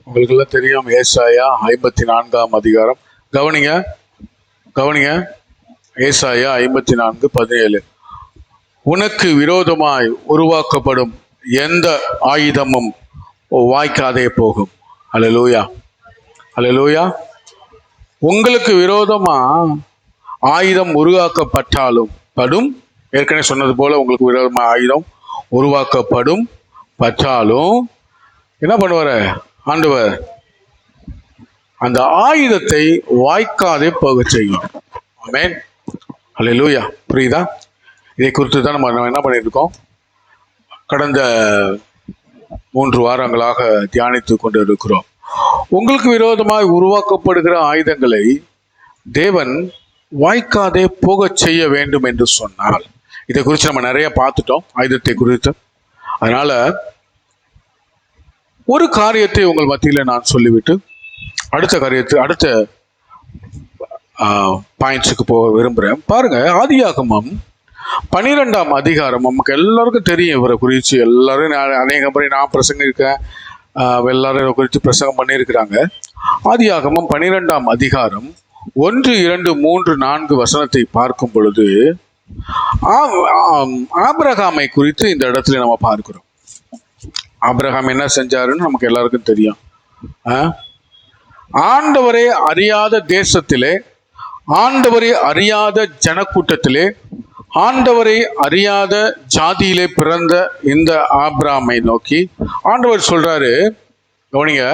உங்களுக்கு எல்லாம் தெரியும். ஏசாயா 54 அதிகாரம். கவனிங்க கவனிங்க. ஏசாயா 54:17. உனக்கு விரோதமாய் உருவாக்கப்படும் எந்த ஆயுதமும் வாய்க்காதே போகும். அல்லேலூயா, அல்லேலூயா. உங்களுக்கு விரோதமா ஆயுதம் உருவாக்கப்பட்டாலும் படும். ஏற்கனவே சொன்னது போல உங்களுக்கு விரோதமா ஆயுதம் உருவாக்கப்படும் பற்றாலும் என்ன பண்ணுவார் ஆண்டவர்? அந்த ஆயுதத்தை வாய்க்காதே போக செய்யும். ஆமென், அல்லேலூயா. புரியுதா? இதை குறித்து தான் நம்ம என்ன பண்ணியிருக்கோம்? கடந்த 3 வாரங்களாக தியானித்து கொண்டு இருக்கிறோம். உங்களுக்கு விரோதமாக உருவாக்கப்படுகிற ஆயுதங்களை தேவன் வாய்க்காதே போக செய்ய வேண்டும் என்று சொன்னால், இதை குறித்து நம்ம நிறைய பார்த்துட்டோம், ஆயுதத்தை குறித்து. அதனால ஒரு காரியத்தை உங்கள் மத்தியில் நான் சொல்லிவிட்டு அடுத்த பாயிண்ட்ஸுக்கு போக விரும்புகிறேன். பாருங்க, ஆதியாகமம் 12ஆம் அதிகாரம். நமக்கு எல்லாருக்கும் தெரியும் இவரை குறித்து. எல்லாரும் அநேக முறை நான் பிரசங்கிருக்கேன், எல்லாரும் இவரை குறித்து பிரசங்கம் பண்ணியிருக்கிறாங்க. ஆதியாகமம் 12ஆம் அதிகாரம் 1, 2, 3, 4 வசனத்தை பார்க்கும் பொழுது ஆபிரகாமை குறித்து இந்த இடத்துல நம்ம பார்க்கிறோம். ஆபிரகாம் என்ன செஞ்சாருன்னு நமக்கு எல்லாருக்கும் தெரியும். ஆண்டவரை அறியாத தேசத்திலே, ஆண்டவரை அறியாத ஜனக்கூட்டத்திலே, ஆண்டவரை அறியாத ஜாதியிலே பிறந்த இந்த ஆபிரகாமை நோக்கி ஆண்டவர் சொல்றாரு, கவனிங்க,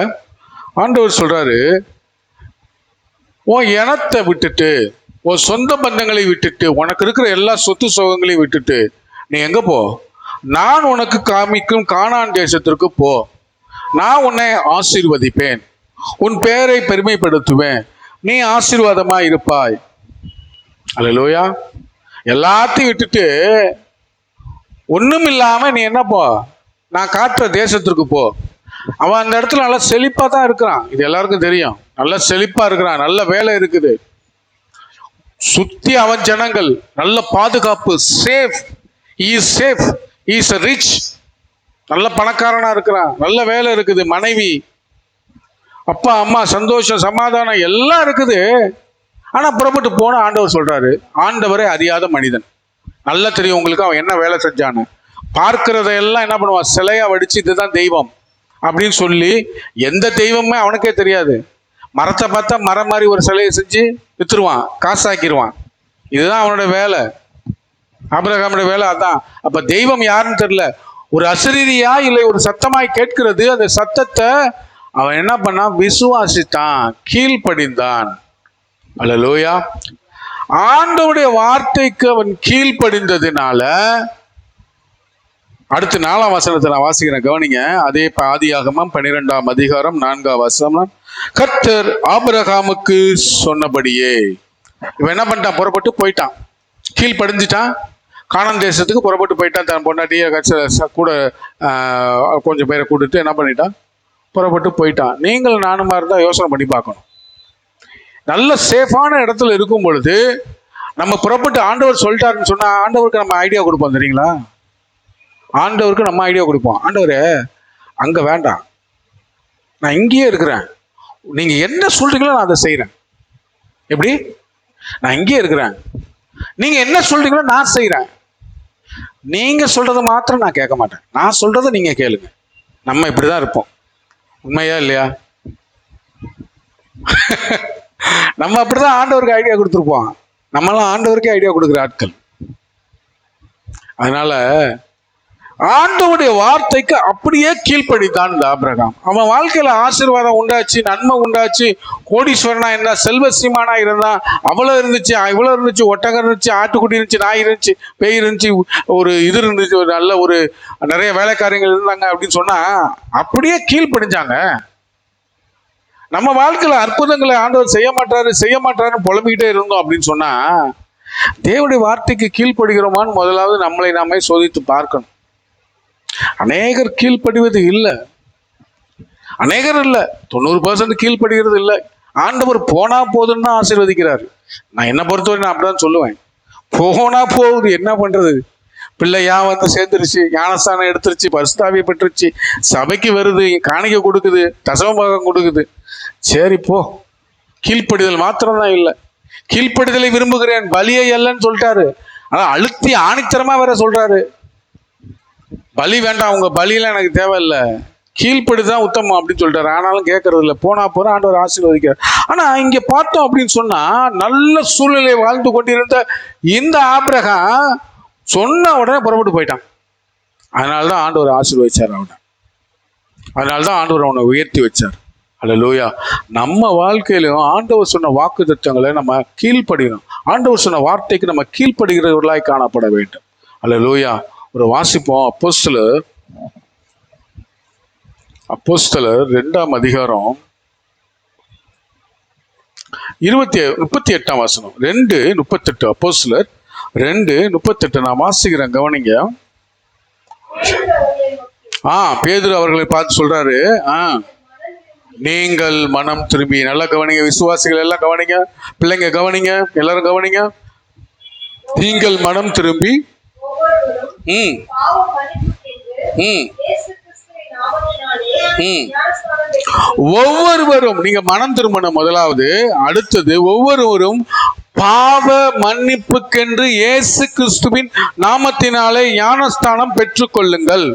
ஆண்டவர் சொல்றாரு, உன் இனத்தை விட்டுட்டு, உன் சொந்த பந்தங்களை விட்டுட்டு, உனக்கு இருக்கிற எல்லா சொத்து சுகங்களையும் விட்டுட்டு நீ எங்க போ? நான் உனக்கு காமிக்கும் கானான் தேசத்திற்கு போ. நான் உன்னை ஆசீர்வதிப்பேன், உன் பெயரை பெருமைப்படுத்துவேன், நீ ஆசீர்வாதமா இருப்பாய். அல்லேலூயா. எல்லாத்தையும் விட்டுட்டு ஒண்ணும் இல்லாம நீ என்ன போ? நான் காட்டுற தேசத்திற்கு போ. அவன் அந்த இடத்துல நல்லா செழிப்பா தான் இருக்கிறான், இது எல்லாருக்கும் தெரியும். நல்ல செழிப்பா இருக்கிறான், நல்ல வேலை இருக்குது, சுத்தி அவன் ஜனங்கள், நல்ல பாதுகாப்பு, சேஃப், சேஃப், இஸ் ரிச், நல்ல பணக்காரனா இருக்கிறான், நல்ல வேலை இருக்குது, மனைவி, அப்பா அம்மா, சந்தோஷம், சமாதானம் எல்லாம் இருக்குது. ஆனா புறப்பட்டு போன ஆண்டவர் சொல்றாரு, ஆண்டவரை அறியாத மனிதன். நல்லா தெரியும் உங்களுக்கு அவன் என்ன வேலை செஞ்சான்னு. பார்க்கிறதையெல்லாம் என்ன பண்ணுவான்? சிலையா வடிச்சு இதுதான் தெய்வம் அப்படின்னு சொல்லி, எந்த தெய்வமே அவனுக்கே தெரியாது. மரத்தை பார்த்தா மரம் மாதிரி ஒரு சிலையை செஞ்சு வித்துருவான், காசாக்கிடுவான். இதுதான் அவனோட வேலை, ஆபிரகாமுடைய வேலை அதான். அப்ப தெய்வம் யாருன்னு தெரியல. ஒரு அசரீரியா இல்லை ஒரு சத்தமாய் கேட்கிறது. அந்த சத்தத்தை அவன் என்ன பண்ணான்? விசுவாசித்தான், கீழ்ப்படிந்தான். அல்லேலூயா. ஆண்டவருடைய வார்த்தைக்கு அவன் கீழ்ப்படிந்ததினால, அடுத்து 4ஆம் வசனத்தை நான் வாசிக்கிறேன், கவனிங்க. அதே ஆதியாகமம் 12ஆம் அதிகாரம் 4ஆம் வசனம். கர்த்தர் ஆபிரகாமுக்கு சொன்னபடியே. இவன் என்ன பண்ணிட்டான்? புறப்பட்டு போயிட்டான், கீழ்ப்படிஞ்சிட்டான், கானான் தேசத்துக்கு புறப்பட்டு போயிட்டான். தன் பொண்டாட்டியை கூட கொஞ்சம் பேரை கூட்டிட்டு என்ன பண்ணிட்டான்? புறப்பட்டு போயிட்டான். நீங்கள் நானுமா இருந்தால் யோசனை பண்ணி பார்க்கணும். நல்ல சேஃபான இடத்துல இருக்கும் பொழுது நம்ம புறப்பட்டு ஆண்டவர் சொல்லிட்டாருன்னு சொன்னா, ஆண்டவருக்கு நம்ம ஐடியா கொடுப்போம் தெரியுங்களா? ஆண்டவருக்கு நம்ம ஐடியா கொடுப்போம். ஆண்டவரே அங்க வேண்டாம், நான் இங்கேயே இருக்கிறேன், நீங்க என்ன சொல்றீங்களோ நான் அதை செய்யறேன். எப்படி? நான் இங்கேயே இருக்கிறேன், நீங்க என்ன சொல்றீங்களோ நான் செய்யறேன். நீங்க சொல்றதை மாத்திரம் நான் கேட்க மாட்டேன், நான் சொல்றதை நீங்க கேளுங்க. நம்ம இப்படிதான் இருப்போம், உண்மையா இல்லையா? நம்ம அப்படிதான் ஆண்டவருக்கு ஐடியா கொடுத்துருப்போம். நம்மளாம் ஆண்டவருக்கே ஐடியா கொடுக்குற ஆட்கள். அதனால ஆண்டவருடைய வார்த்தைக்கு அப்படியே கீழ்ப்படித்தான் இந்த ஆபிரகாம். அவன் வாழ்க்கையில ஆசீர்வாதம் உண்டாச்சு, நன்மை உண்டாச்சு, கோடீஸ்வரனா இருந்தா, செல்வ சீமானா இருந்தா, அவ்வளவு இருந்துச்சு, இவ்வளவு இருந்துச்சு, ஒட்டகம் இருந்துச்சு, ஆட்டுக்குட்டி இருந்துச்சு, நாய் இருந்துச்சு, பேய் இருந்துச்சு, ஒரு இது இருந்துச்சு, ஒரு நல்ல ஒரு நிறைய வேலைக்காரங்கள் இருந்தாங்க அப்படின்னு சொன்னா அப்படியே கீழ்ப்படிஞ்சாங்க. நம்ம வாழ்க்கையில அற்புதங்களை ஆண்டவர் செய்ய மாட்டாருன்னு புலம்பிக்கிட்டே இருந்தோம் அப்படின்னு சொன்னா, தேவனுடைய வார்த்தைக்கு கீழ்ப்படுகிறோமான்னு முதலாவது நம்மளை நாமே சோதித்து பார்க்கணும். அநேகர் கீழ்ப்படிவது இல்லை, அநேகர் இல்லை, 90% கீழ்ப்படுகிறது இல்லை. ஆண்டவர் போனா போதுன்னு தான் ஆசீர்வதிக்கிறாரு. நான் என்ன பொறுத்தவரை நான் அப்படிதான் சொல்லுவேன், போனா போகுது, என்ன பண்றது? பிள்ளையா வந்து சேர்ந்துருச்சு, ஞானஸ்தானம் எடுத்துருச்சு, பரிசுத்தாவியை பெற்றுச்சு, சபைக்கு வருது, காணிக்கை கொடுக்குது, தசமபாகம் கொடுக்குது. சரி போ. கீழ்ப்படிதல் மாத்திரம்தான் இல்லை, கீழ்ப்படிதலை விரும்புகிறேன், பலியை அல்லன்னு சொல்லிட்டாரு. ஆனா அழுத்தி ஆணித்தரமா வேற சொல்றாரு, பலி வேண்டாம், உங்க பலியெல்லாம் எனக்கு தேவையில்லை, கீழ்ப்படிதான் உத்தமம் அப்படின்னு சொல்லிட்டாரு. ஆனாலும் கேட்கறது இல்லை. போனா போற ஆண்டவர் ஆசீர்வதிக்கிறார். ஆனா இங்க பார்த்தோம் அப்படின்னு சொன்னா, நல்ல சூழ்நிலை வாழ்ந்து கொண்டிருந்த இந்த ஆபிரகாம் சொன்ன உடனே புறப்பட்டு போயிட்டான். அதனால்தான் ஆண்டவர் ஆசீர்வதிச்சார் அவனை, அதனால்தான் ஆண்டவர் அவனை உயர்த்தி வச்சார். அல்லேலூயா. நம்ம வாழ்க்கையிலும் ஆண்டவர் சொன்ன வாக்கு திட்டங்களை நம்ம கீழ்ப்படிக்கணும். ஆண்டவர் சொன்ன வார்த்தைக்கு நம்ம கீழ்ப்படுகிறவர்களாய் காணப்பட வேண்டும். அல்லேலூயா. ஒரு வாசிப்போம். அப்போஸ்தலர் 2ஆம் அதிகாரம் 38ஆம் வசனம். 2:38. அப்போஸ்தலர் 2:38 நான் வாசிக்கிறேன், கவனிங்க. பேதுரு அவர்களை பார்த்து சொல்றாரு, நீங்கள் மனம் திரும்பி. நல்லா கவனிங்க, விசுவாசிகள் எல்லாம் கவனிங்க, பிள்ளைங்க கவனிங்க, எல்லாரும் கவனிங்க. நீங்கள் மனம் திரும்பி ஒவ்வொருவரும், நீங்க மனம் திரும்பணும் முதலாவது. அடுத்தது ஒவ்வொருவரும் பாவ மன்னிப்புக்கென்று இயேசு கிறிஸ்துவின் நாமத்தினாலே ஞானஸ்தானம் பெற்றுக் கொள்ளுங்கள்.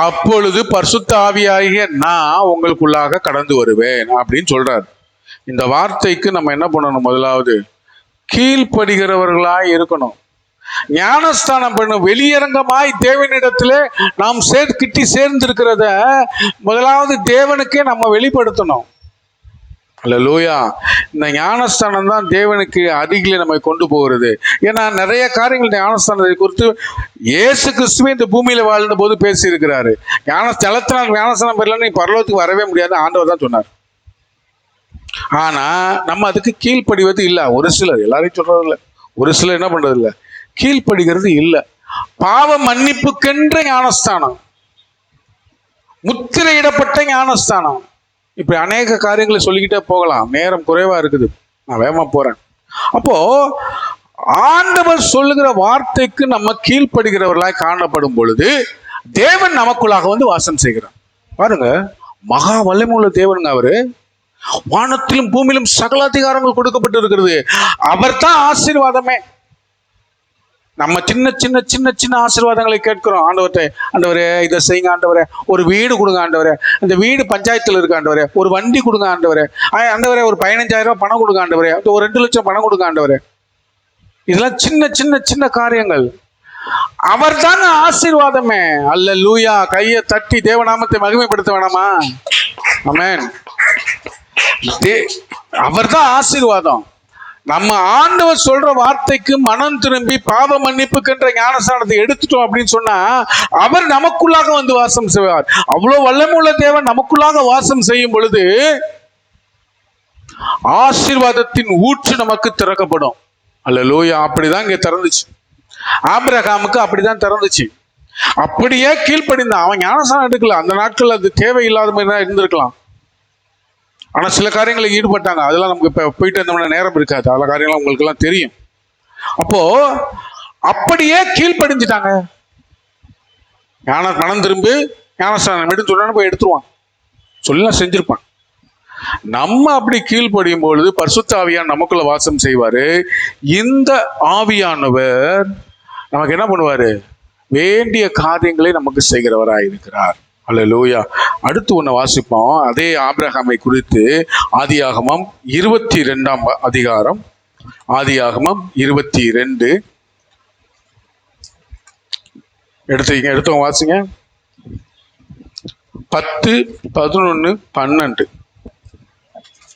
அப்பொழுது பரிசுத்த ஆவியாகிய நான் உங்களுக்குள்ளாக கடந்து வருவேன் அப்படின்னு சொல்றாரு. இந்த வார்த்தைக்கு நம்ம என்ன பண்ணணும்? முதலாவது கீழ்ப்படுகிறவர்களாய் இருக்கணும். ஞானஸ்தானம் பண்ணும் வெளியரங்கமாய் தேவனிடத்திலே நாம் கிட்டி சேர்ந்திருக்கிறத முதலாவது தேவனுக்கே நம்ம வெளிப்படுத்தணும். அல்லேலூயா. இந்த ஞானஸ்தானம் தான் தேவனுக்கு அருகிலே நம்மை கொண்டு போகிறது. ஏன்னா நிறைய காரியங்கள் ஞானஸ்தானத்தை குறித்து இயேசு கிறிஸ்துவே இந்த பூமியில வாழ்ந்த போது பேசி இருக்கிறாரு. ஜலத்தினால் ஞானஸ்தானம் பெறலன்னு நீ பரலோகத்துக்கு வரவே முடியாது, ஆண்டவர் தான் சொன்னார். ஆனா நம்ம அதுக்கு கீழ்ப்படிவது இல்லை. ஒரு சிலர், எல்லாரையும் சொல்றது இல்லை, ஒரு சிலர் என்ன பண்றது இல்லை, கீழ்ப்படுகிறது இல்லை. பாவ மன்னிப்புக்கென்ற ஞானஸ்தானம், முத்திரையிடப்பட்ட ஞானஸ்தானம், இப்படி அநேக காரியங்களை சொல்லிக்கிட்டே போகலாம். நேரம் குறைவா இருக்குது, நான் வேகமா போறேன். அப்போ ஆண்டவர் சொல்லுகிற வார்த்தைக்கு நம்ம கீழ்ப்படுகிறவர்களாய் காணப்படும் பொழுது தேவன் நமக்குள்ளாக வந்து வாசம் செய்கிறார். பாருங்க, மகா வல்லமையுள்ள தேவனுங்க அவரு. வானத்திலும் பூமியிலும் சகல அதிகாரங்கள் கொடுக்கப்பட்டு இருக்கிறது. அவர் தான் ஆசீர்வாதமே. நம்ம சின்ன சின்ன சின்ன சின்ன ஆசீர்வாதங்களை கேட்கிறோம் ஆண்டவர்கிட்ட. ஆண்டவரே இதை செய்யுங்க ஆண்டவரே, ஒரு வீடு கொடுங்க ஆண்டவரே, இந்த வீடு பஞ்சாயத்தில் இருக்கு ஆண்டவரே, ஒரு வண்டி கொடுங்க ஆண்டவரே, ஆண்டவரே ஒரு 15,000 ரூபாய் பணம் கொடுங்க ஆண்டவரே, ஒரு 2 லட்சம் பணம் கொடுங்க ஆண்டவரே. இதெல்லாம் சின்ன சின்ன சின்ன காரியங்கள். அவர் தாங்க ஆசீர்வாதமே. அல்லேலூயா. கையை தட்டி தேவநாமத்தை மகிமைப்படுத்த வேணாமா? ஆமென். அவர் தான் ஆசீர்வாதம். நம்ம ஆண்டவர் சொல்ற வார்த்தைக்கு மனம் திரும்பி பாவ மன்னிப்புக்கின்ற ஞானஸ்தானத்தை எடுத்துட்டோம் அப்படின்னு சொன்னா அவர் நமக்குள்ளாக வந்து வாசம் செய்வார். அவ்வளவு வல்லமையுள்ள தேவன் நமக்குள்ளாக வாசம் செய்யும் பொழுது ஆசீர்வாதத்தின் ஊற்று நமக்கு திறக்கப்படும். அல்லேலூயா. அப்படிதான் இங்க திறந்துச்சு. ஆபிரகாமுக்கு அப்படிதான் திறந்துச்சு. அப்படியே கீழ்ப்படிந்தான். அவன் ஞானஸ்தானம் எடுக்கல, அந்த நாட்கள் அது தேவையில்லாத மாதிரி தான் இருந்திருக்கலாம். ஆனா சில காரியங்களை ஈடுபட்டாங்க. அதெல்லாம் நமக்கு இப்ப போயிட்டு இருந்தோம்னா நேரம் இருக்காது. அதெல்லாம் காரியங்கள்லாம் உங்களுக்கு எல்லாம் தெரியும். அப்போ அப்படியே கீழ்ப்படிஞ்சிட்டாங்க. மனம் திரும்பி ஞானஸ்தானம் எடுத்து சொன்னா போய் எடுத்துருவான், சொல்லலாம் செஞ்சிருப்பான். நம்ம அப்படி கீழ்ப்படியும் பொழுது பரிசுத்த ஆவியான் நமக்குள்ள வாசம் செய்வாரு. இந்த ஆவியானவர் நமக்கு என்ன பண்ணுவாரு? வேண்டிய காரியங்களை நமக்கு செய்கிறவராய் இருக்கிறார். அல்லேலூயா. அடுத்து ஒன்று வாசிப்போம். அதே ஆபிரகாமை குறித்து ஆதியாகமம் 22ஆம் அதிகாரம், ஆதியாகமம் 22 எடுத்தவங்க வாசிங்க. 10, 11, 12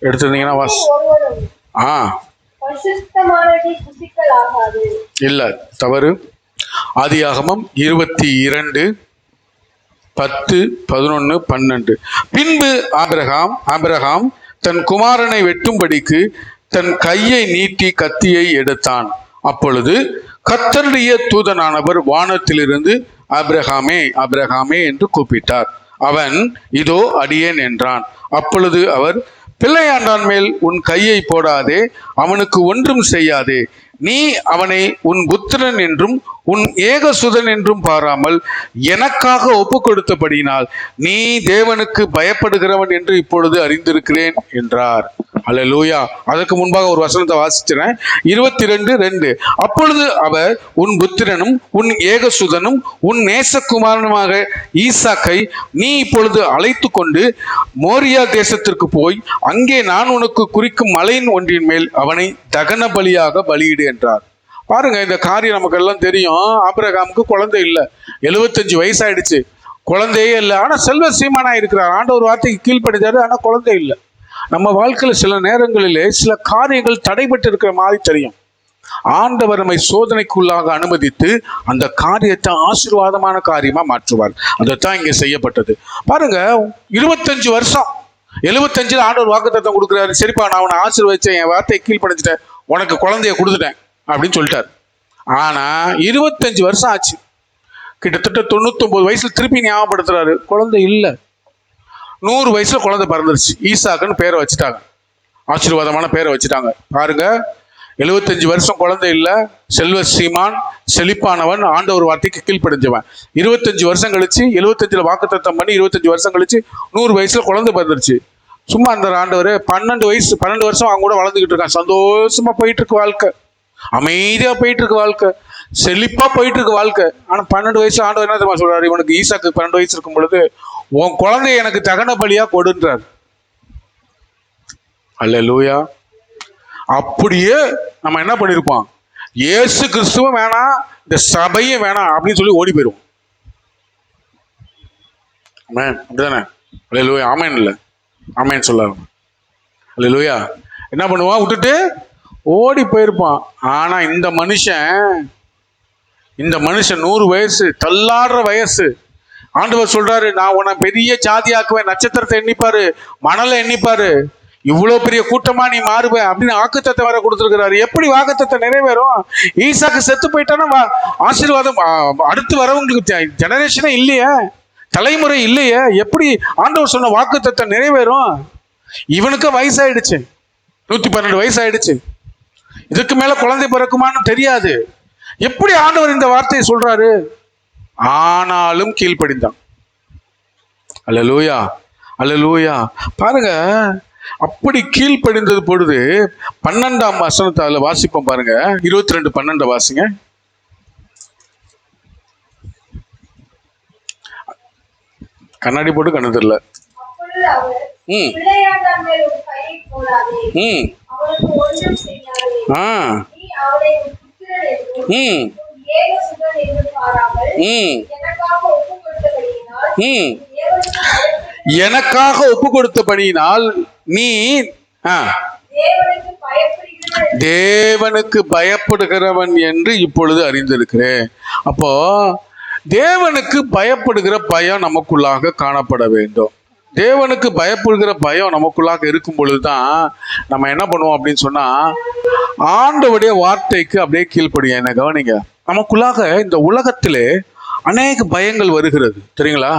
எடுத்திருந்தீங்கன்னா வாசி. இல்ல, தவறு. ஆதியாகமம் 22 10, 11, 12. பின்பு ஆபிரகாம் தன் குமாரனை வெட்டும்படிக்கு தன் கையை நீட்டி கத்தியை எடுத்தான். அப்பொழுது கர்த்தருடைய தூதனானவர் வானத்திலிருந்து ஆபிரகாமே ஆபிரகாமே என்று கூப்பிட்டார். அவன் இதோ அடியேன் என்றான். அப்பொழுது அவர், பிள்ளையாண்டான் மேல் உன் கையை போடாதே, அவனுக்கு ஒன்றும் செய்யாதே, நீ அவனை உன் புத்திரன் என்றும் உன் ஏகசுதன் என்றும் பாராமல் எனக்காக ஒப்பு கொடுத்தபடியினால் நீ தேவனுக்கு பயப்படுகிறவன் என்று இப்பொழுது அறிந்திருக்கிறேன் என்றார். அல்லேலூயா. அதற்கு முன்பாக ஒரு வசனத்தை வாசிக்கிறேன். 22:2. அப்பொழுது அவர் உன் புத்திரனும் உன் ஏகசுதனும் உன் நேசகுமாரனுமாக ஈசாக்கை நீ இப்பொழுது அழைத்து கொண்டு மோரியா தேசத்திற்கு போய் அங்கே நான் உனக்கு குறிக்கும் மலையின் ஒன்றின் மேல் அவனை தகன பலியாக பலியிடு என்றார். பாருங்க, இந்த காரியம் நமக்கு எல்லாம் தெரியும். ஆபிரகாமுக்கு குழந்தை இல்லை, 75 வயசாயிடுச்சு, குழந்தையே இல்லை. ஆனா செல்வ சீமானா இருக்கிறார். ஆண்டவர் வார்த்தைக்கு கீழ்ப்படிந்தாரு, ஆனா குழந்தை இல்லை. நம்ம வாழ்க்கையில சில நேரங்களிலே சில காரியங்கள் தடைபட்டு இருக்கிற மாதிரி தெரியும். ஆண்டவர் நம்மை சோதனைக்குள்ளாக அனுமதித்து அந்த காரியத்தை ஆசீர்வாதமான காரியமா மாற்றுவார். அதைத்தான் இங்க செய்யப்பட்டது. பாருங்க, 25 வருஷம், 75 ஆண்டவர் வாக்குத்தத்தம் கொடுக்குறாரு. சரிப்பா, நான் உன்னை ஆசீர்வதிச்சேன், என் வார்த்தையை கீழ்ப்படிச்சிட்டேன், உனக்கு குழந்தைய கொடுத்துட்டேன் அப்படின்னு சொல்லிட்டாரு. ஆனா 25 வருஷம் ஆச்சு. கிட்டத்தட்ட 99 வயசுல திருப்பி ஞாபகப்படுத்துறாரு, குழந்தை இல்லை. 100 வயசுல குழந்தை பிறந்துருச்சு. ஈசாக்குன்னு பேரை வச்சுட்டாங்க, ஆசீர்வாதமான பேரை வச்சுட்டாங்க. பாருங்க, 75 வருஷம் குழந்தை இல்லை, செல்வ சீமான், செழிப்பானவன், ஆண்டவர் வார்த்தைக்கு கீழ்ப்படிஞ்சவன். 25 வருஷம் கழிச்சு, 75ல வாக்குத்தத்தம் பண்ணி 25 வருஷம் கழிச்சு 100 வயசுல குழந்தை பிறந்துருச்சு. சும்மா அந்த ஆண்டவர் 12 வருஷம் அவங்க கூட வளர்ந்துக்கிட்டு இருக்கான். சந்தோஷமா போயிட்டு இருக்கு வாழ்க்கை, அமைதியா போயிட்டு இருக்கு வாழ்க்கை, செழிப்பா போயிட்டு இருக்கு வாழ்க்கை. ஆனா 12 வயசு ஆண்டவர் என்ன தெரியுமா சொல்றாரு? இவனுக்கு ஈசாக்கு 12 வயசு இருக்கும் பொழுது உன் குழந்தைய எனக்கு தகன பலியா கொடுன்றார். அல்லேலூயா. அப்படியே நம்ம என்ன பண்ணிருப்போம்? இயேசு கிறிஸ்துவும் வேணாம், இந்த சபையும் வேணாம் அப்படின்னு சொல்லி ஓடி போயிடுவோம். ஆமென். அப்படிதானே? அல்லேலூயா. ஆமென் இல்ல, ஆமென் சொல்லாம. அல்லேலூயா. என்ன பண்ணுவான்? விட்டுட்டு ஓடி போயிருப்பான். ஆனா இந்த மனுஷன் 100 வயசு, தள்ளாடுற வயசு. ஆண்டவர் சொல்றாரு, நான் உன்னை பெரிய ஜாதியாக்குவேன், நட்சத்திரத்தை எண்ணிப்பாரு, மணலை எண்ணிப்பாரு, இவ்வளவு பெரிய கூட்டமா நீ மாறுவ அப்படின்னு வாக்குத்தத்தம் வேற கொடுத்துருக்கிறாரு. எப்படி வாக்குத்தத்தம் நிறைவேறும்? ஈசாக்கு செத்து போயிட்டானா ஆசீர்வாதம் அடுத்து வரவங்களுக்கு ஜெனரேஷனே இல்லையே, தலைமுறை இல்லையே, எப்படி ஆண்டவர் சொன்ன வாக்குத்தத்தம் நிறைவேறும்? இவனுக்கு வயசாயிடுச்சு, 112 வயசாயிடுச்சு, இதுக்கு மேல குழந்தை பிறக்குமான்னு தெரியாது. எப்படி ஆண்டவர் இந்த வார்த்தையை சொல்றாரு? ஆனாலும் கீழ்ப்படிந்தான். அல்லேலூயா, அல்லேலூயா. பாருங்க, அப்படி கீழ்ப்படிந்தது பொழுது 12ஆம் வசனத்தை அதுல வாசிப்போம் பாருங்க. 22:12 வாசிங்க. கண்ணாடி போட்டு கண்ணு தெரியல. எனக்காக ஒப்பு கொடுத்தபடியினால் நீ தேவனுக்கு பயப்படுகிறவன் என்று இப்பொழுது அறிந்திருக்கிறேன். அப்போ தேவனுக்கு பயப்படுகிற பயம் நமக்குள்ளாக காணப்பட வேண்டும். தேவனுக்கு பயப்படுகிற பயம் நமக்குள்ளாக இருக்கும் பொழுதுதான் நம்ம என்ன பண்ணுவோம் அப்படின்னு சொன்னா, ஆண்டவருடைய வார்த்தைக்கு அப்படியே கீழ்ப்படியும். என்ன கவனிங்க, நமக்குள்ளாக இந்த உலகத்திலே அநேக பயங்கள் வருகிறது தெரியுங்களா?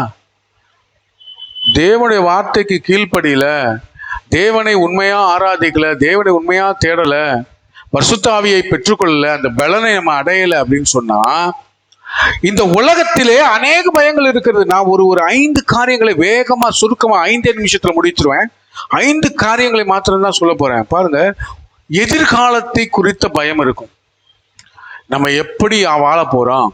தேவனுடைய வார்த்தைக்கு கீழ்ப்படியில, தேவனை உண்மையா ஆராதிக்கல, தேவனை உண்மையா தேடல, பரிசுத்த ஆவியை பெற்றுக்கொள்ளல, அந்த பலனை நம்ம அடையல அப்படின்னு சொன்னா இந்த உலகத்திலே அநேக பயங்கள் இருக்கிறது. நான் ஒரு 5 காரியங்களை வேகமா சுருக்கமா 5 நிமிஷத்துல முடிச்சிருவேன். 5 காரியங்களை மாத்திரம் தான் சொல்ல போறேன். பாருங்க, எதிர்காலத்தை குறித்த பயம் இருக்கும். நம்ம எப்படி வாழ போறோம்,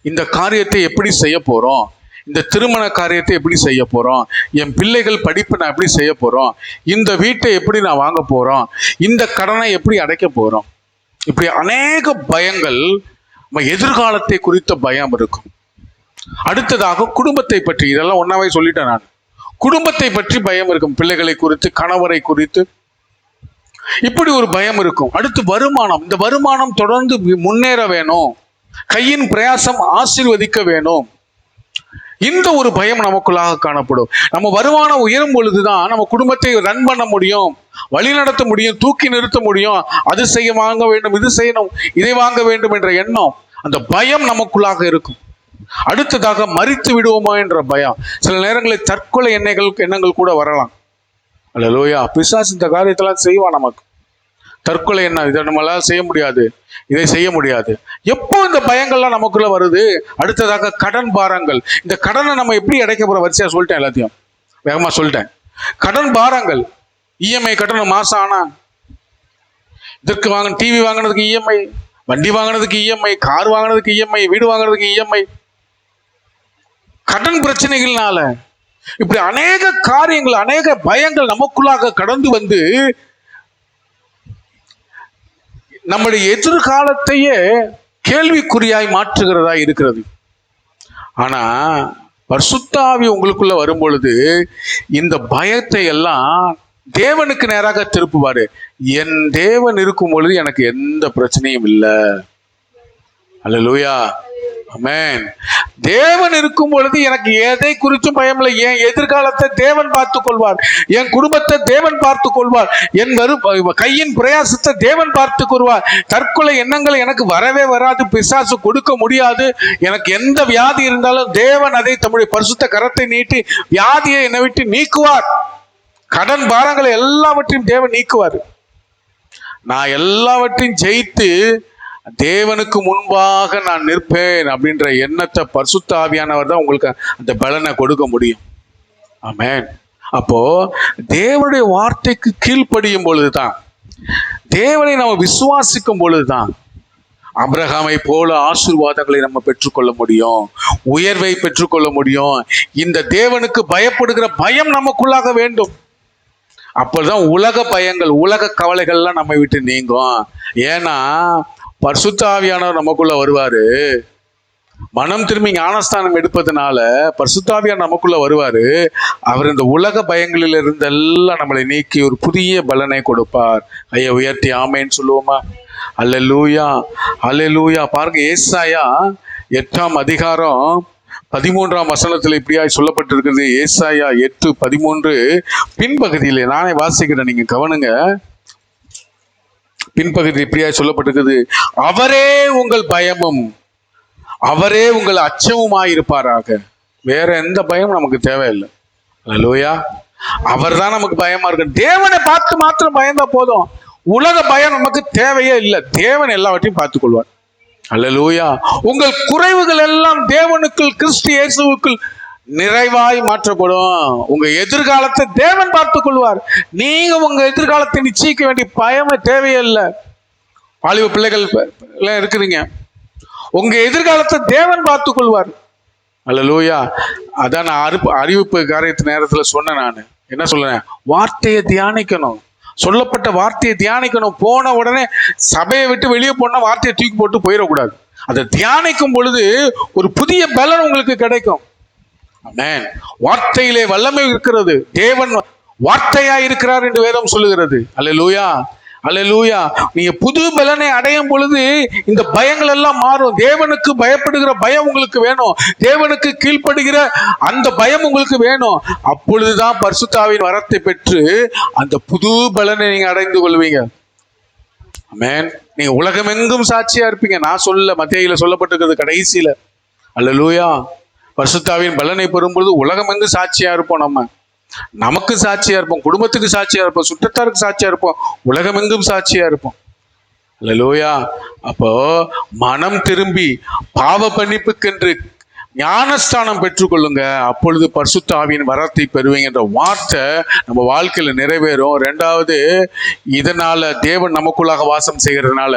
இந்த காரியத்தை எப்படி செய்ய போறோம், இந்த திருமண காரியத்தை எப்படி செய்ய போறோம், என் பிள்ளைகள் படிப்பு நான் எப்படி செய்ய போறோம், இந்த வீட்டை எப்படி நான் வாங்க போறோம், இந்த கடனை எப்படி அடைக்க போறோம், இப்படி அநேக பயங்கள், எதிர்காலத்தை குறித்த பயம் இருக்கும். அடுத்ததாக குடும்பத்தை பற்றி, இதெல்லாம் ஒன்னாவே சொல்லிட்டேன் நான். குடும்பத்தை பற்றி பயம் இருக்கும், பிள்ளைகளை குறித்து, கணவரை குறித்து, இப்படி ஒரு பயம் இருக்கும். அடுத்து வருமானம், இந்த வருமானம் தொடர்ந்து முன்னேற வேணும், கையின் பிரயாசம் ஆசீர்வதிக்க வேணும், இந்த ஒரு பயம் நமக்குள்ளாக காணப்படும். நம்ம வருமானம் உயரும் பொழுதுதான் நம்ம குடும்பத்தை ரன் பண்ண முடியும், வழி நடத்த முடியும், தூக்கி நிறுத்த முடியும். அது செய்ய வாங்க வேண்டும், இது செய்யணும், இதை வாங்க வேண்டும் என்ற எண்ணம், அந்த பயம் நமக்குள்ளாக இருக்கும். அடுத்ததாக மரித்து விடுவோமா என்ற பயம். சில நேரங்களில் தற்கொலை எண்ணங்கள் கூட வரலாம். அல்லேலூயா. பிசாசு இந்த காரியத்தெல்லாம் செய்வான் நமக்கு. தற்கொலை என்ன, இதை நம்மளால செய்ய முடியாது, இதை செய்ய முடியாது. எப்போ இந்த பயங்கள்லாம் நமக்குள்ள வருது? அடுத்ததாக கடன் பாரங்கள். இந்த கடனை நம்ம எப்படி அடைக்க போற? வரிசையா சொல்லிட்டேன், எல்லாத்தையும் வேகமா சொல்லிட்டேன். கடன் பாரங்கள், இஎம்ஐ கட்டணும் மாசம் ஆனா, இதற்கு வாங்க டிவி வாங்கினதுக்கு இஎம்ஐ, வண்டி வாங்கினதுக்கு இஎம்ஐ, கார் வாங்கினதுக்கு இஎம்ஐ, வீடு வாங்கினதுக்கு இஎம்ஐ. கடன் பிரச்சனைகள்னால இப்படி அநேக காரியங்கள், அநேக பயங்கள் நமக்குள்ளாக கடந்து வந்து நம்முடைய எதிர்காலத்தையே கேள்விக்குறியாய் மாற்றுகிறதா இருக்கிறது. ஆனா பரிசுத்த ஆவி உங்களுக்குள்ள வரும் பொழுது இந்த பயத்தை எல்லாம் தேவனுக்கு நேராக திருப்புவாரு. என் தேவன் இருக்கும் பொழுது எனக்கு எந்த பிரச்சனையும் இல்லை. அல்லேலூயா, ஆமென். தேவன் இருக்கும் பொழுது எனக்கு எதை குறித்தும் பயம் இல்லை. என் எதிர்காலத்தை தேவன் பார்த்துக் கொள்வார், என் குடும்பத்தை தேவன் பார்த்துக் கொள்வார், என் கையின் பிரயாசத்தை தேவன் பார்த்துக் கொள்வார். தற்கொலை எண்ணங்கள் எனக்கு வரவே வராது, பிசாசு கொடுக்க முடியாது. எனக்கு எந்த வியாதி இருந்தாலும் தேவன் அதை தம்முடைய பரிசுத்த கரத்தை நீட்டி வியாதியை என்னை விட்டு நீக்குவார். கடன் பாரங்களை எல்லாவற்றையும் தேவன் நீக்குவார். நான் எல்லாவற்றையும் ஜெயித்து தேவனுக்கு முன்பாக நான் நிற்பேன் அப்படின்ற எண்ணத்தை பரிசுத்த ஆவியானவர் தான் உங்களுக்கு அந்த பலனை கொடுக்க முடியும். ஆமென். அப்போ தேவனுடைய வார்த்தைக்கு கீழ்ப்படியும் பொழுதுதான், தேவனை நம்ம விசுவாசிக்கும் பொழுதுதான் அபிரகாமை போல ஆசீர்வாதங்களை நம்ம பெற்றுக்கொள்ள முடியும், உயர்வை பெற்றுக்கொள்ள முடியும். இந்த தேவனுக்கு பயப்படுகிற பயம் நமக்குள்ளாக வேண்டும். அப்போதான் உலக பயங்கள், உலக கவலைகள்லாம் நம்ம விட்டு நீங்கும். ஏன்னா பரிசுத்த ஆவியானவர் நமக்குள்ள வருவாரு. மனம் திரும்பி ஞானஸ்தானம் எடுப்பதனால பரிசுத்த ஆவியானவர் நமக்குள்ள வருவாரு. அவர் இந்த உலக பயங்களில் இருந்தெல்லாம் நம்மளை நீக்கி ஒரு புதிய பலனை கொடுப்பார். ஐயா உயர்த்தி ஆமேன்னு சொல்லுவோமா? அல்லேலூயா, அல்லேலூயா. பாருங்க, ஏசாயா 8ஆம் அதிகாரம் 13ஆம் வசனத்தில் இப்படியாய் சொல்லப்பட்டிருக்கிறது. ஏசாயா 8:13 பின்பகுதியிலே நானே வாசிக்கிறேன், நீங்க கவனிங்க. பின்பகுதி இப்படியாய் சொல்லப்பட்டிருக்கிறது. அவரே உங்கள் பயமும் அவரே உங்கள் அச்சமுமாயிருப்பாராக. வேற எந்த பயமும் நமக்கு தேவையில்லை. அல்லேலூயா. அவர் தான் நமக்கு பயமா இருக்கு. தேவனை பார்த்து மாத்திரம் பயந்தா போதும். உலக பயம் நமக்கு தேவையே இல்லை. தேவன் எல்லாவற்றையும் பார்த்துக் கொள்வார். அல்லேலூயா. உங்கள் குறைவுகள் எல்லாம் தேவனுக்குள், கிறிஸ்து இயேசுவுக்குள் நிறைவாய் மாற்றப்படும். உங்க எதிர்காலத்தை தேவன் பார்த்துக் கொள்வார். நீங்க உங்க எதிர்காலத்தை நிச்சயிக்க வேண்டிய பயமே தேவையே இல்லை. வாலிப பிள்ளைகள் எல்லாம் இருக்கிறீங்க, உங்க எதிர்காலத்தை தேவன் பார்த்துக் கொள்வார். அல்லேலூயா. அதான் நான் அறிவிப்பு காரியத்து நேரத்தில் சொன்னேன். நான் என்ன சொல்றேன்? வார்த்தையை தியானிக்கணும், சொல்லப்பட்ட வார்த்தையை தியானிக்கணும். போன உடனே சபையை விட்டு வெளியே போனா வார்த்தையை தூக்கி போட்டு போயிடக்கூடாது. அதை தியானிக்கும் பொழுது ஒரு புதிய பலன் உங்களுக்கு கிடைக்கும். ஆமென். வார்த்தையிலே வல்லமை இருக்கிறது. தேவன் வார்த்தையா இருக்கிறார் என்று வேதம் சொல்லுகிறது. அல்லேலூயா, அல்லேலூயா. நீங்க புது பலனை அடையும் பொழுது இந்த பயங்கள் எல்லாம் மாறும். தேவனுக்கு பயப்படுகிற பயம் உங்களுக்கு வேணும். தேவனுக்கு கீழ்ப்படுகிற அந்த பயம் உங்களுக்கு வேணும். அப்பொழுதுதான் பரிசுத்த ஆவியின் வரத்தை பெற்று அந்த புது பலனை நீங்க அடைந்து கொள்வீங்க. ஆமென். நீங்க உலகமெங்கும் சாட்சியா இருப்பீங்க. நான் சொல்ல, மத்தேயுல சொல்லப்பட்டிருக்கிறது கடைசியில. அல்லேலூயா. பரிசுத்த ஆவியின் பலனை பெறும்பொழுது உலகமெங்கும் சாட்சியா இருப்போம். நமக்கு சாட்சியா இருப்போம், குடும்பத்துக்கு சாட்சியா இருப்போம், சுற்றத்தாருக்கு சாட்சியா இருப்போம், உலகமெங்கும் சாட்சியா இருப்போம். அல்லேலூயா. அப்போ மனம் திரும்பி பாவ மன்னிப்புக்கென்று ஞானஸ்தானம் பெற்றுக்கொள்ளுங்க. அப்பொழுது பரிசுத்த ஆவியின் வரத்தை பெறுவீங்கன்ற வார்த்தை நம்ம வாழ்க்கையில நிறைவேறும். ரெண்டாவது, இதனால தேவன் நமக்குள்ளாக வாசம் செய்கிறதுனால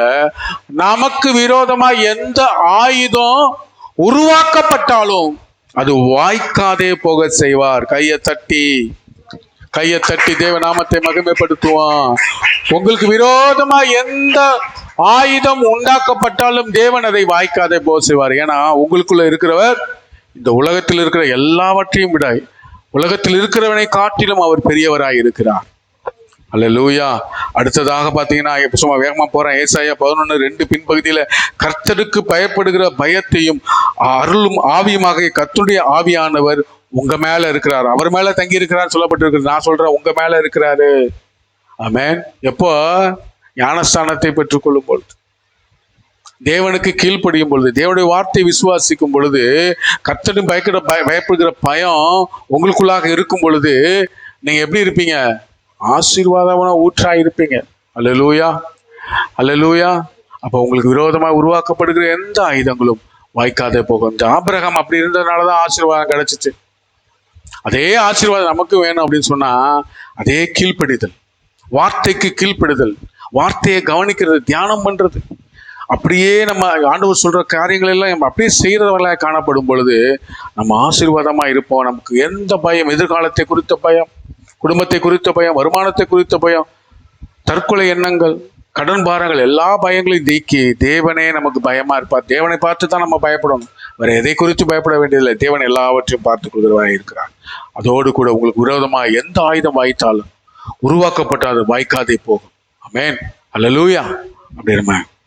நமக்கு விரோதமா எந்த ஆயுதம் உருவாக்கப்பட்டாலும் அது வாய்க்காதே போக செய்வார். கையை தட்டி தேவ நாமத்தை மகிமைப்படுத்துவான். உங்களுக்கு விரோதமா எந்த ஆயுதம் உண்டாக்கப்பட்டாலும் தேவன் அதை வாய்க்காதே போக செய்வார். ஏன்னா உங்களுக்குள்ள இருக்கிறவர் இந்த உலகத்தில் இருக்கிற எல்லாவற்றையும் விட உலகத்தில் இருக்கிறவனை காட்டிலும் அவர் பெரியவராய் இருக்கிறார். அல்லேலூயா. அடுத்ததாக பார்த்தீங்கன்னா, சும்மா வேகமா போறேன். ஏசாயா 11:2 பின்பகுதியில கர்த்தருக்கு பயப்படுகிற பயத்தையும் அருளும் ஆவியுமாக கர்த்தருடைய ஆவியானவர் உங்க மேல இருக்கிறார், அவர் மேல தங்கி இருக்கிறார் சொல்லப்பட்டிருக்கிறது. நான் சொல்றேன், உங்க மேல இருக்கிறாரு. ஆமென். எப்போ? ஞானஸ்தானத்தை பெற்றுக்கொள்ளும் பொழுது, தேவனுக்கு கீழ்ப்படியும் பொழுது, தேவனுடைய வார்த்தை விசுவாசிக்கும் பொழுது, கர்த்தருக்கு பயப்படுகிற பயம் உங்களுக்குள்ளாக இருக்கும் பொழுது நீங்க எப்படி இருப்பீங்க? ஆசீர்வாதமான ஊற்றா இருப்பீங்க. அல்லேலூயா. அல்லேலூயா. அப்போ உங்களுக்கு விரோதமாக உருவாக்கப்படுகிற எந்த ஆயுதங்களும் வாய்க்காதே போகும். இந்த ஆபிரகாம் அப்படி இருந்ததுனாலதான் ஆசீர்வாதம் கிடைச்சிச்சு. அதே ஆசீர்வாதம் நமக்கு வேணும் அப்படின்னு சொன்னா அதே கீழ்ப்படிதல், வார்த்தைக்கு கீழ்ப்படிதல், வார்த்தையை கவனிக்கிறது, தியானம் பண்றது, அப்படியே நம்ம ஆண்டவர் சொல்ற காரியங்கள் எல்லாம் நம்ம அப்படியே செய்யறவர்களாக காணப்படும் பொழுது நம்ம ஆசீர்வாதமா இருப்போம். நமக்கு எந்த பயம், எதிர்காலத்தை குறித்த பயம், குடும்பத்தை குறித்த பயம், வருமானத்தை குறித்த பயம், தற்கொலை எண்ணங்கள், கடன் பாரங்கள், எல்லா பயங்களையும் நீக்கி தேவனே நமக்கு பயமா இருப்பார். தேவனை பார்த்து தான் நம்ம பயப்படணும், வேற எதை குறித்து பயப்பட வேண்டியதில்லை. தேவன் எல்லாவற்றையும் பார்த்துக் கொள்கிறவராக இருக்கிறார். அதோடு கூட உங்களுக்கு விரோதமா எந்த ஆயுதம் வாய்த்தாலும் உருவாக்கப்பட்ட அது வாய்க்காதே போகும். ஆமென். அல்லேலூயா. அப்படி